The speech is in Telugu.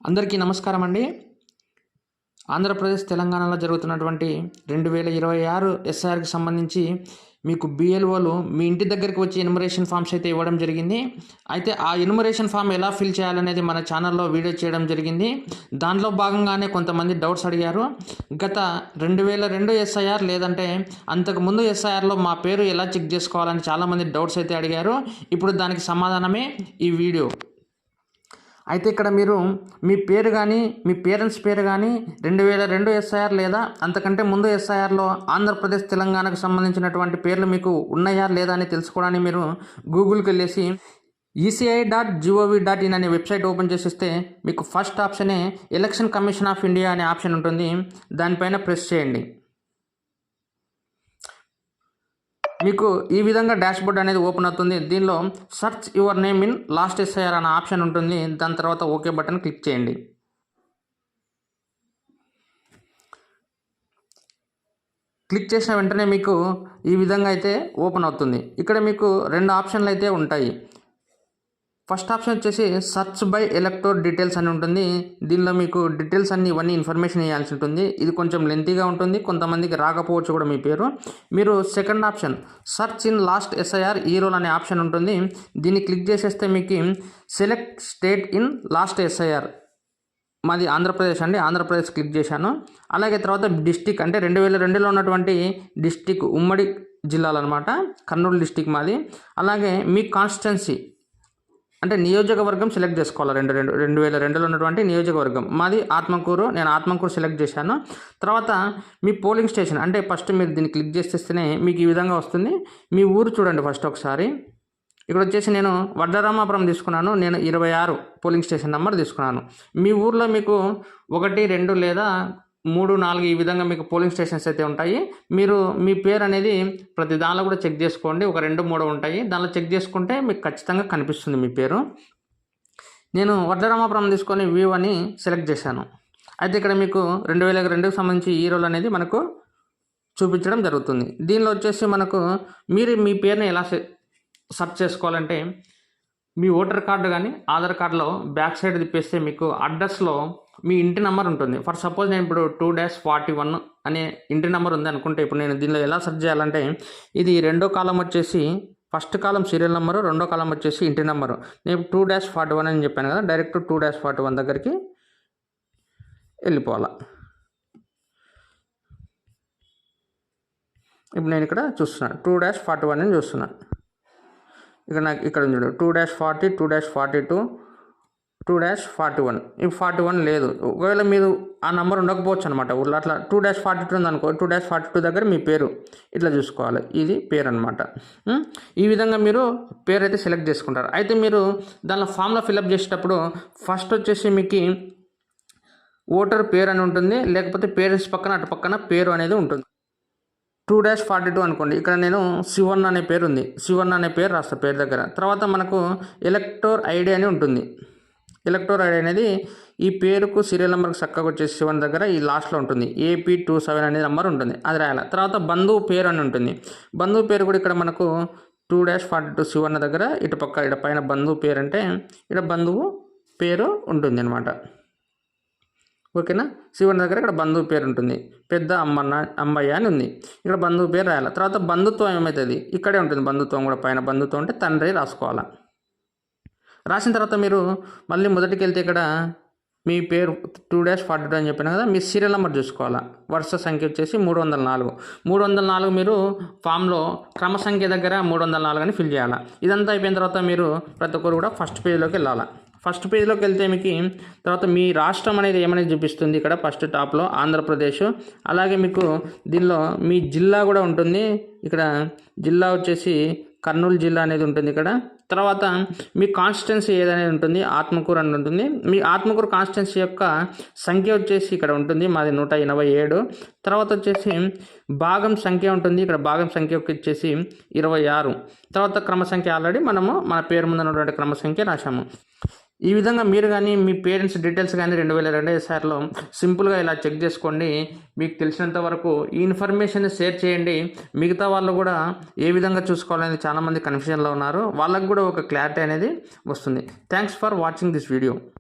అందరికీ నమస్కారం అండి. ఆంధ్రప్రదేశ్ తెలంగాణలో జరుగుతున్నటువంటి 2026 ఎస్ఐఆర్కి సంబంధించి మీకు బిఎల్ఓలు మీ ఇంటి దగ్గరికి వచ్చి ఎన్యుమరేషన్ ఫామ్స్ అయితే ఇవ్వడం జరిగింది. అయితే ఆ ఎన్యుమరేషన్ ఫామ్ ఎలా ఫిల్ చేయాలనేది మన ఛానల్లో వీడియో చేయడం జరిగింది. దాంట్లో భాగంగానే కొంతమంది డౌట్స్ అడిగారు. గత 2002 ఎస్ఐఆర్ లేదంటే అంతకుముందు ఎస్ఐఆర్లో మా పేరు ఎలా చెక్ చేసుకోవాలని చాలామంది డౌట్స్ అయితే అడిగారు. ఇప్పుడు దానికి సమాధానమే ఈ వీడియో. అయితే ఇక్కడ మీరు మీ పేరు కానీ మీ పేరెంట్స్ పేరు కానీ 2002 ఎస్ఐఆర్ లేదా అంతకంటే ముందు ఎస్ఐఆర్లో ఆంధ్రప్రదేశ్ తెలంగాణకు సంబంధించినటువంటి పేర్లు మీకు ఉన్నాయా లేదా అని తెలుసుకోవడానికి మీరు గూగుల్కి వెళ్ళేసి ECI.gov.in అనే వెబ్సైట్ ఓపెన్ చేసిస్తే మీకు ఫస్ట్ ఆప్షనే ఎలక్షన్ కమిషన్ ఆఫ్ ఇండియా అనే ఆప్షన్ ఉంటుంది. దానిపైన ప్రెస్ చేయండి. మీకు ఈ విధంగా డాష్బోర్డ్ అనేది ఓపెన్ అవుతుంది. దీనిలో search your name in last SIR అనే ఆప్షన్ ఉంటుంది. దాని తర్వాత ఓకే బటన్ క్లిక్ చేయండి. క్లిక్ చేసిన వెంటనే మీకు ఈ విధంగా అయితే ఓపెన్ అవుతుంది. ఇక్కడ మీకు రెండు ఆప్షన్లు అయితే ఉంటాయి. ఫస్ట్ ఆప్షన్ వచ్చేసి సర్చ్ బై ఎలక్టోర్ డీటెయిల్స్ అని ఉంటుంది. దీనిలో మీకు డీటెయిల్స్ అన్ని ఇవన్నీ ఇన్ఫర్మేషన్ ఇవ్వాల్సి ఉంటుంది. ఇది కొంచెం లెంతీగా ఉంటుంది, కొంతమందికి రాకపోవచ్చు కూడా మీ పేరు. మీరు second option search in last SIR ఈ రోల్ అనే ఆప్షన్ ఉంటుంది. దీన్ని క్లిక్ చేసేస్తే మీకు select state in last SIR, మాది ఆంధ్రప్రదేశ్ అండి, ఆంధ్రప్రదేశ్ క్లిక్ చేశాను. అలాగే తర్వాత డిస్టిక్ అంటే 2002లో ఉన్నటువంటి డిస్టిక్ ఉమ్మడి జిల్లాలు అనమాట, కర్నూలు డిస్టిక్ మాది. అలాగే మీ కాన్స్టిట్యున్సీ అంటే నియోజకవర్గం సెలెక్ట్ చేసుకోవాలి. 2002లో ఉన్నటువంటి నియోజకవర్గం మాది ఆత్మకూరు, నేను ఆత్మకూరు సెలెక్ట్ చేశాను. తర్వాత మీ పోలింగ్ స్టేషన్ అంటే ఫస్ట్ మీరు దీన్ని క్లిక్ చేస్తేనే మీకు ఈ విధంగా వస్తుంది. మీ ఊరు చూడండి ఫస్ట్ ఒకసారి. ఇక్కడ వచ్చేసి నేను వడ్డరామాపురం తీసుకున్నాను. నేను 26 పోలింగ్ స్టేషన్ నెంబర్ తీసుకున్నాను. మీ ఊర్లో మీకు 1, 2 లేదా 3, 4 ఈ విధంగా మీకు పోలింగ్ స్టేషన్స్ అయితే ఉంటాయి. మీరు మీ పేరు అనేది ప్రతి దానిలో కూడా చెక్ చేసుకోండి. 1, 2, 3 ఉంటాయి. దానిలో చెక్ చేసుకుంటే మీకు ఖచ్చితంగా కనిపిస్తుంది మీ పేరు. నేను వడ్డరామాపురం తీసుకొని వ్యూ అని సెలెక్ట్ చేశాను. అయితే ఇక్కడ మీకు 2002కి సంబంధించి ఈ రోల్ అనేది మనకు చూపించడం జరుగుతుంది. దీనిలో వచ్చేసి మనకు మీరు మీ పేరుని ఎలా సెర్చ్ చేసుకోవాలంటే మీ ఓటర్ కార్డు కానీ ఆధార్ కార్డులో బ్యాక్ సైడ్ తిప్పేస్తే మీకు అడ్రస్లో మీ ఇంటి నెంబర్ ఉంటుంది. ఫర్ సపోజ్ నేను ఇప్పుడు 2-41 అనే ఇంటి నెంబర్ ఉంది అనుకుంటే, ఇప్పుడు నేను దీనిలో ఎలా సెర్చ్ చేయాలంటే ఇది రెండో కాలం వచ్చేసి ఫస్ట్ కాలం సీరియల్ నెంబరు, రెండో కాలం వచ్చేసి ఇంటి నెంబరు. నేను 2-41 అని చెప్పాను కదా, డైరెక్ట్ 2-41 దగ్గరికి వెళ్ళిపోవాలి. ఇప్పుడు నేను ఇక్కడ చూస్తున్నాను 2-41 అని చూస్తున్నాను. ఇక్కడ నాకు ఇక్కడ చూడు 2-40, 2-42, 2-41. ఇప్పుడు 41 లేదు. ఒకవేళ మీరు ఆ నెంబర్ ఉండకపోవచ్చు అనమాట ఊళ్ళో. అట్లా 2-42 ఉందనుకో, 2-42 దగ్గర మీ పేరు ఇట్లా చూసుకోవాలి. ఇది పేరు అనమాట. ఈ విధంగా మీరు పేరు అయితే సెలెక్ట్ చేసుకుంటారు. అయితే మీరు దానిలో ఫామ్లో ఫిల్అప్ చేసేటప్పుడు ఫస్ట్ వచ్చేసి మీకు ఓటర్ పేరు అని ఉంటుంది, లేకపోతే పేరెంట్స్ పక్కన అటు పక్కన పేరు అనేది ఉంటుంది. 2-42 అనుకోండి. ఇక్కడ నేను శివన్ అనే పేరు ఉంది, శివన్ అనే పేరు రాస్తా పేరు దగ్గర. తర్వాత మనకు ఎలక్టోర్ ఐడి అని ఉంటుంది. ఎలక్టోర్ ఐడి అనేది ఈ పేరుకు సీరియల్ నెంబర్కి చక్కగా వచ్చేసి 7 దగ్గర ఈ లాస్ట్లో ఉంటుంది. AP27 అనే నెంబర్ ఉంటుంది, అది రాయాలి. తర్వాత బంధువు పేరు అని ఉంటుంది. బంధువు పేరు కూడా ఇక్కడ మనకు 2-42 శివన్న దగ్గర ఇటు పక్క ఇక్కడ పైన బంధువు పేరు అంటే ఇక్కడ బంధువు పేరు ఉంటుంది అనమాట. ఓకేనా. శివన్న దగ్గర ఇక్కడ బంధువు పేరు ఉంటుంది, పెద్ద అమ్మయ్య అని ఉంది. ఇక్కడ బంధువు పేరు రాయాలి. తర్వాత బంధుత్వం ఏమవుతుంది ఇక్కడే ఉంటుంది. బంధుత్వం కూడా పైన బంధుత్వం అంటే తండ్రి రాసుకోవాలి. రాసిన తర్వాత మీరు మళ్ళీ మొదటికి వెళ్తే ఇక్కడ మీ పేరు 2-42 అని చెప్పాను కదా, మీ సీరియల్ నెంబర్ చూసుకోవాలా. వరుస సంఖ్య వచ్చేసి 304 మీరు ఫామ్లో క్రమ సంఖ్య దగ్గర 304 అని ఫిల్ చేయాలి. ఇదంతా అయిపోయిన తర్వాత మీరు ప్రతి ఒక్కరు కూడా ఫస్ట్ పేజ్లోకి వెళ్ళాలి. ఫస్ట్ పేజ్లోకి వెళ్తే మీకు తర్వాత మీ రాష్ట్రం అనేది ఏమనేది చూపిస్తుంది. ఇక్కడ ఫస్ట్ టాప్లో ఆంధ్రప్రదేశ్. అలాగే మీకు దీనిలో మీ జిల్లా కూడా ఉంటుంది. ఇక్కడ జిల్లా వచ్చేసి కర్నూలు జిల్లా అనేది ఉంటుంది ఇక్కడ. తర్వాత మీ కాన్స్టిట్యున్సీ ఏదనేది ఉంటుంది, ఆత్మకూరు అని ఉంటుంది. మీ ఆత్మకూరు కాన్స్టిట్యున్సీ యొక్క సంఖ్య వచ్చేసి ఇక్కడ ఉంటుంది, మాది 187. తర్వాత వచ్చేసి భాగం సంఖ్య ఉంటుంది. ఇక్కడ భాగం సంఖ్య వచ్చేసి 26. తర్వాత క్రమ సంఖ్య ఆల్రెడీ మనము మన పేరు ముందు ఉన్నటువంటి క్రమ సంఖ్య రాశాము. ఈ విధంగా మీరు కానీ మీ పేరెంట్స్ డీటెయిల్స్ కానీ 2002 ఎస్ఐఆర్లో సింపుల్గా ఇలా చెక్ చేసుకోండి. మీకు తెలిసినంత వరకు ఈ ఇన్ఫర్మేషన్ షేర్ చేయండి. మిగతా వాళ్ళు కూడా ఏ విధంగా చూసుకోవాలని చాలామంది కన్ఫ్యూజన్లో ఉన్నారు, వాళ్ళకు కూడా ఒక క్లారిటీ అనేది వస్తుంది. Thanks for watching this video.